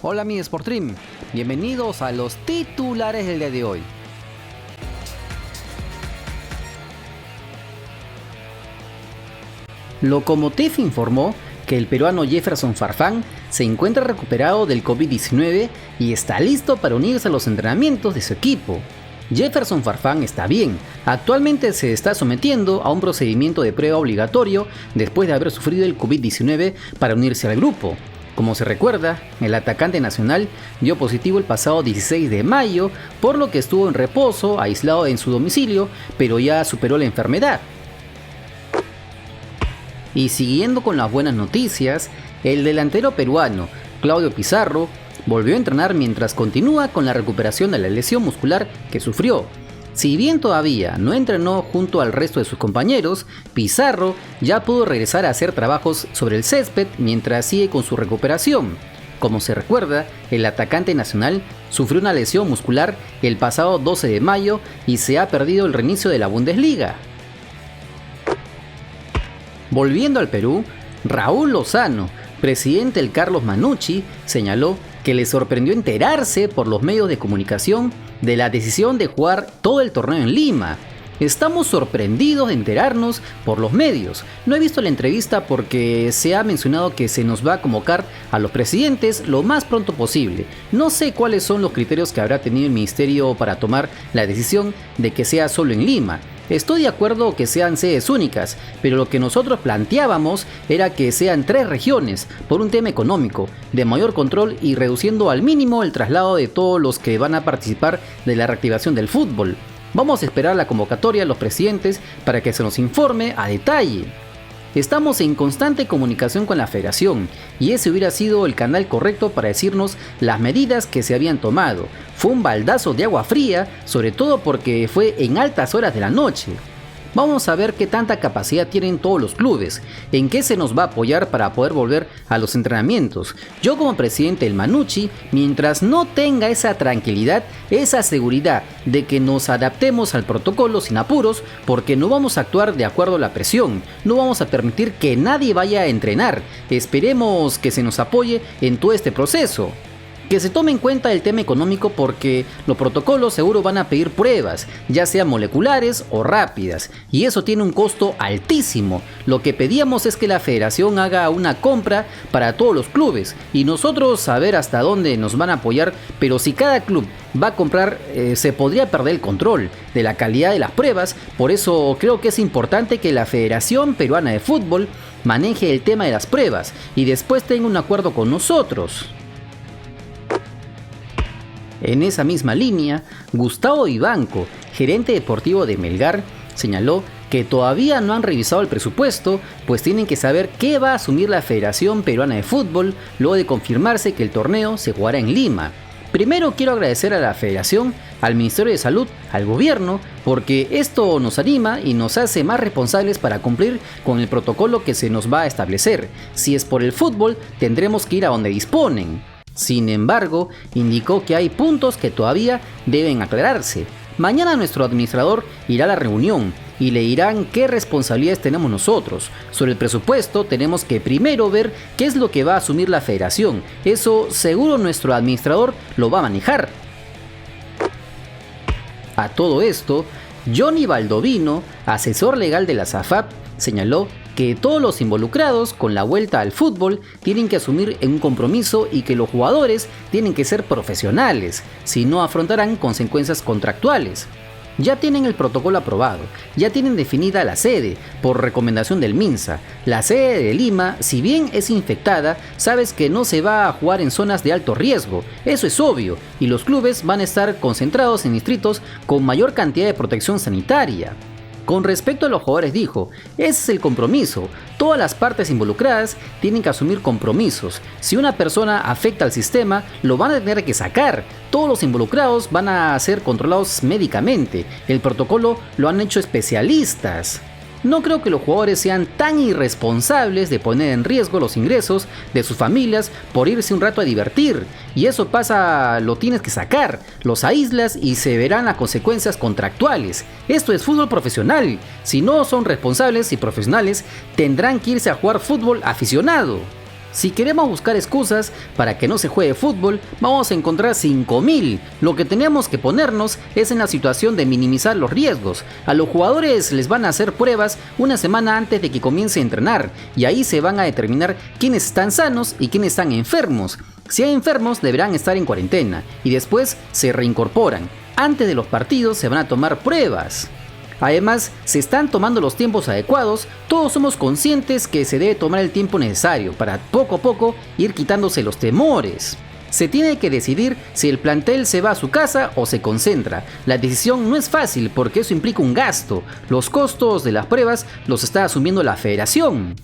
Hola mi Sportrim, bienvenidos a los titulares del día de hoy. Lokomotiv informó que el peruano Jefferson Farfán se encuentra recuperado del COVID-19 y está listo para unirse a los entrenamientos de su equipo. Jefferson Farfán está bien, actualmente se está sometiendo a un procedimiento de prueba obligatorio después de haber sufrido el COVID-19 para unirse al grupo. Como se recuerda, el atacante nacional dio positivo el pasado 16 de mayo, por lo que estuvo en reposo, aislado en su domicilio, pero ya superó la enfermedad. Y siguiendo con las buenas noticias, el delantero peruano Claudio Pizarro volvió a entrenar mientras continúa con la recuperación de la lesión muscular que sufrió. Si bien todavía no entrenó junto al resto de sus compañeros, Pizarro ya pudo regresar a hacer trabajos sobre el césped mientras sigue con su recuperación. Como se recuerda, el atacante nacional sufrió una lesión muscular el pasado 12 de mayo y se ha perdido el reinicio de la Bundesliga. Volviendo al Perú, Raúl Lozano, presidente del Carlos Manucci, señaló que le sorprendió enterarse por los medios de comunicación de la decisión de jugar todo el torneo en Lima. Estamos sorprendidos de enterarnos por los medios. No he visto la entrevista porque se ha mencionado que se nos va a convocar a los presidentes lo más pronto posible. No sé cuáles son los criterios que habrá tenido el ministerio para tomar la decisión de que sea solo en Lima. Estoy de acuerdo que sean sedes únicas, pero lo que nosotros planteábamos era que sean 3 regiones, por un tema económico, de mayor control y reduciendo al mínimo el traslado de todos los que van a participar de la reactivación del fútbol. Vamos a esperar la convocatoria a los presidentes para que se nos informe a detalle. Estamos en constante comunicación con la federación y ese hubiera sido el canal correcto para decirnos las medidas que se habían tomado. Fue un baldazo de agua fría, sobre todo porque fue en altas horas de la noche. Vamos a ver qué tanta capacidad tienen todos los clubes, en qué se nos va a apoyar para poder volver a los entrenamientos. Yo como presidente del Manucci, mientras no tenga esa tranquilidad, esa seguridad de que nos adaptemos al protocolo sin apuros, porque no vamos a actuar de acuerdo a la presión, no vamos a permitir que nadie vaya a entrenar. Esperemos que se nos apoye en todo este proceso. Que se tome en cuenta el tema económico porque los protocolos seguro van a pedir pruebas, ya sean moleculares o rápidas, y eso tiene un costo altísimo. Lo que pedíamos es que la federación haga una compra para todos los clubes y nosotros saber hasta dónde nos van a apoyar, pero si cada club va a comprar se podría perder el control de la calidad de las pruebas. Por eso creo que es importante que la Federación Peruana de Fútbol maneje el tema de las pruebas y después tenga un acuerdo con nosotros. En esa misma línea, Gustavo Vivanco, gerente deportivo de Melgar, señaló que todavía no han revisado el presupuesto, pues tienen que saber qué va a asumir la Federación Peruana de Fútbol luego de confirmarse que el torneo se jugará en Lima. Primero quiero agradecer a la Federación, al Ministerio de Salud, al Gobierno, porque esto nos anima y nos hace más responsables para cumplir con el protocolo que se nos va a establecer. Si es por el fútbol, tendremos que ir a donde disponen. Sin embargo, indicó que hay puntos que todavía deben aclararse. Mañana nuestro administrador irá a la reunión y le dirán qué responsabilidades tenemos nosotros. Sobre el presupuesto tenemos que primero ver qué es lo que va a asumir la federación. Eso seguro nuestro administrador lo va a manejar. A todo esto, Johnny Baldovino, asesor legal de la SAFAP, señaló que todos los involucrados con la vuelta al fútbol tienen que asumir un compromiso y que los jugadores tienen que ser profesionales, si no afrontarán consecuencias contractuales. Ya tienen el protocolo aprobado, ya tienen definida la sede, por recomendación del MINSA. La sede de Lima, si bien es infectada, sabes que no se va a jugar en zonas de alto riesgo, eso es obvio, y los clubes van a estar concentrados en distritos con mayor cantidad de protección sanitaria. Con respecto a los jugadores dijo, ese es el compromiso, todas las partes involucradas tienen que asumir compromisos. Si una persona afecta al sistema, lo van a tener que sacar. Todos los involucrados van a ser controlados médicamente. El protocolo lo han hecho especialistas. No creo que los jugadores sean tan irresponsables de poner en riesgo los ingresos de sus familias por irse un rato a divertir. Y eso pasa, lo tienes que sacar, los aíslas y se verán las consecuencias contractuales. Esto es fútbol profesional. Si no son responsables y profesionales, tendrán que irse a jugar fútbol aficionado. Si queremos buscar excusas para que no se juegue fútbol, vamos a encontrar 5000. Lo que tenemos que ponernos es en la situación de minimizar los riesgos. A los jugadores les van a hacer pruebas una semana antes de que comience a entrenar, y ahí se van a determinar quiénes están sanos y quiénes están enfermos. Si hay enfermos, deberán estar en cuarentena y después se reincorporan. Antes de los partidos se van a tomar pruebas. Además, se están tomando los tiempos adecuados. Todos somos conscientes que se debe tomar el tiempo necesario para poco a poco ir quitándose los temores. Se tiene que decidir si el plantel se va a su casa o se concentra. La decisión no es fácil porque eso implica un gasto. Los costos de las pruebas los está asumiendo la federación.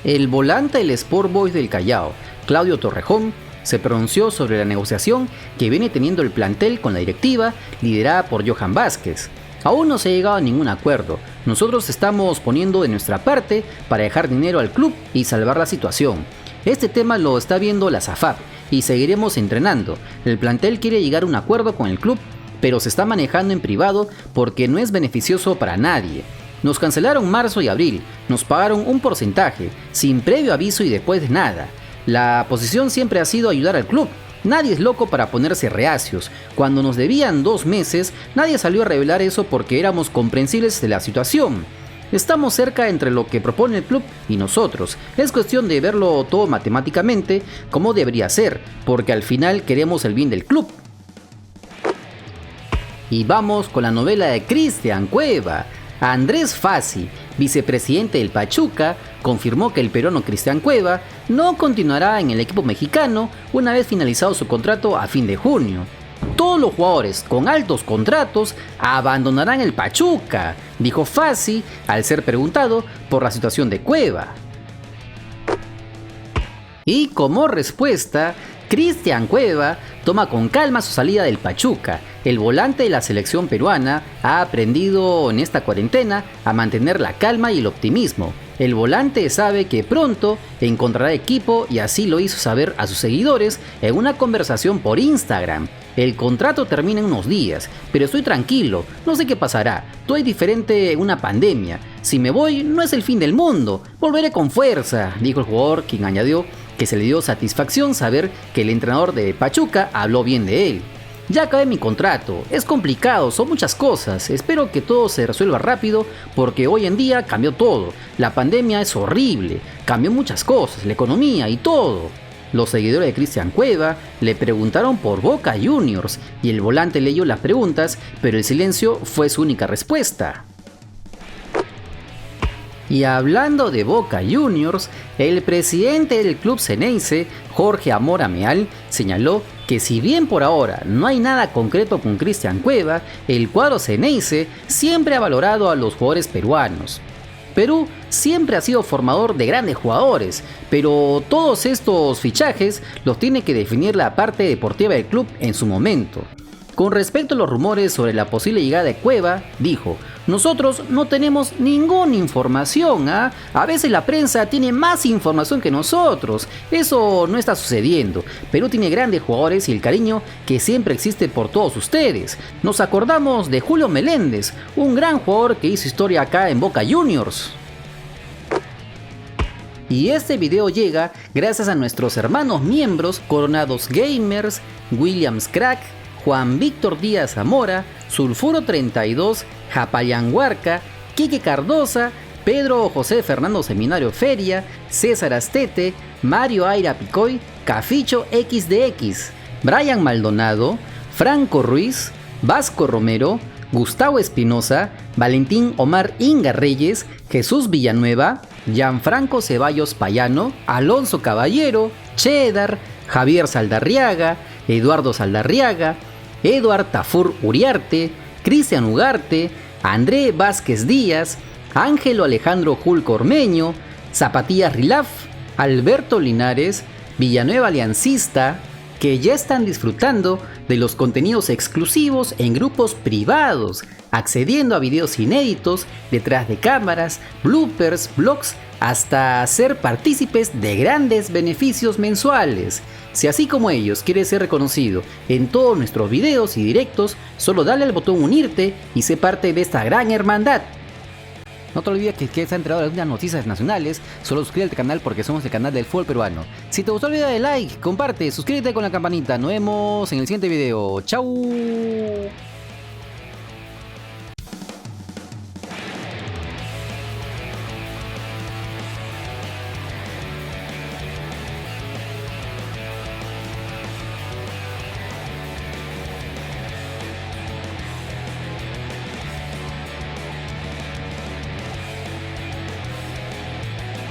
El volante del Sport Boys del Callao, Claudio Torrejón, se pronunció sobre la negociación que viene teniendo el plantel con la directiva liderada por Johan Vázquez. Aún no se ha llegado a ningún acuerdo. Nosotros estamos poniendo de nuestra parte para dejar dinero al club y salvar la situación. Este tema lo está viendo la SAFAP y seguiremos entrenando. El plantel quiere llegar a un acuerdo con el club, pero se está manejando en privado porque no es beneficioso para nadie. Nos cancelaron marzo y abril, nos pagaron un porcentaje, sin previo aviso y después de nada. La posición siempre ha sido ayudar al club. Nadie es loco para ponerse reacios. Cuando nos debían 2 meses, nadie salió a revelar eso porque éramos comprensibles de la situación. Estamos cerca entre lo que propone el club y nosotros. Es cuestión de verlo todo matemáticamente como debería ser, porque al final queremos el bien del club. Y vamos con la novela de Cristian Cueva. Andrés Fassi, vicepresidente del Pachuca, confirmó que el peruano Cristian Cueva no continuará en el equipo mexicano una vez finalizado su contrato a fin de junio. Todos los jugadores con altos contratos abandonarán el Pachuca, dijo Fassi al ser preguntado por la situación de Cueva. Y como respuesta, Cristian Cueva toma con calma su salida del Pachuca. El volante de la selección peruana ha aprendido en esta cuarentena a mantener la calma y el optimismo. El volante sabe que pronto encontrará equipo y así lo hizo saber a sus seguidores en una conversación por Instagram. El contrato termina en unos días, pero estoy tranquilo, no sé qué pasará. Todo es diferente en una pandemia. Si me voy, no es el fin del mundo, volveré con fuerza, dijo el jugador, quien añadió que se le dio satisfacción saber que el entrenador de Pachuca habló bien de él. Ya acabé mi contrato, es complicado, son muchas cosas, espero que todo se resuelva rápido porque hoy en día cambió todo, la pandemia es horrible, cambió muchas cosas, la economía y todo. Los seguidores de Cristian Cueva le preguntaron por Boca Juniors y el volante leyó las preguntas, pero el silencio fue su única respuesta. Y hablando de Boca Juniors, el presidente del club Xeneize, Jorge Amora Meal, señaló que si bien por ahora no hay nada concreto con Cristian Cueva, el cuadro Xeneize siempre ha valorado a los jugadores peruanos. Perú siempre ha sido formador de grandes jugadores, pero todos estos fichajes los tiene que definir la parte deportiva del club en su momento. Con respecto a los rumores sobre la posible llegada de Cueva, dijo: nosotros no tenemos ninguna información, A veces la prensa tiene más información que nosotros, eso no está sucediendo. Perú tiene grandes jugadores y el cariño que siempre existe por todos ustedes. Nos acordamos de Julio Meléndez, un gran jugador que hizo historia acá en Boca Juniors. Y este video llega gracias a nuestros hermanos miembros Coronados Gamers, Williams Crack, Juan Víctor Díaz Zamora, Sulfuro 32, Japayán Huarca, Quique Cardosa, Pedro José Fernando Seminario Feria, César Astete, Mario Aira Picoy, Caficho XDX, Brian Maldonado, Franco Ruiz, Vasco Romero, Gustavo Espinosa, Valentín Omar Inga Reyes, Jesús Villanueva, Gianfranco Ceballos Payano, Alonso Caballero, Cheddar, Javier Saldarriaga, Eduardo Saldarriaga, Eduard Tafur Uriarte, Cristian Ugarte, André Vázquez Díaz, Ángelo Alejandro Julco Ormeño, Zapatillas Rilaf, Alberto Linares, Villanueva Aliancista, que ya están disfrutando de los contenidos exclusivos en grupos privados, accediendo a videos inéditos, detrás de cámaras, bloopers, vlogs, hasta ser partícipes de grandes beneficios mensuales. Si así como ellos quieres ser reconocido en todos nuestros videos y directos, solo dale al botón unirte y sé parte de esta gran hermandad. No te olvides que quieres estar enterado de algunas noticias nacionales, solo suscríbete al canal porque somos el canal del fútbol peruano. Si te gustó el video, dale like, comparte, suscríbete con la campanita. Nos vemos en el siguiente video. ¡Chau!